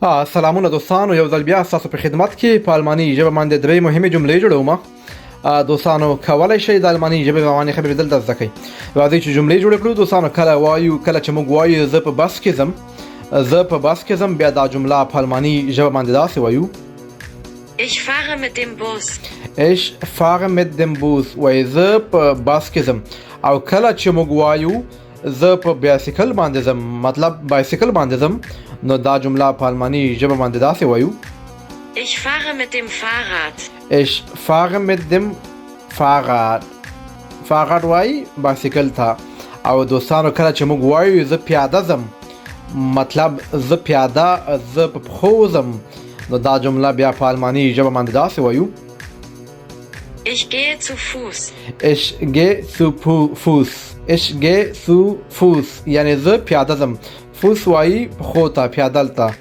سلامونه دوستانو، یو ځل بیا ستاسو په خدمت کې په الماني ژبه باندې درې مهمه جملې جوړوم. دوستانو کولای شئ د الماني ژبه باندې خبرې دلته زده کړئ. راځئ چې جملې جوړ کړو. دوستانو کله وایو، کله چې موږ وایو زه په بس کې ځم، بیا دا جمله په الماني ژبه باندې داسې وایو: Ich fahre mit dem Bus. Ich fahre mit dem Bus. وای زه په بس کې ځم. او کله چې موږ وایو زه په بایسکل باندې ځم، مطلب بایسکل باندې ځم، نو دا جمله په الماني ژبه باندې داسې وایو: Ich fahre mit dem Fahrrad. Ich fahre mit dem Fahrrad. Fahrrad وای بایسکل ته. او دوستانو کله چې موږ وایو زه پیاده ځم، مطلب زه پیاده، زه په پښو ځم، نو دا جمله بیا په الماني ژبه باندې داسې وایو: Ich gehe zu Fuß. Ich gehe zu Fuß. Ich gehe zu Fuß یعنی زه پیاده ځم. فوس وای پښو ته، پیاده ته.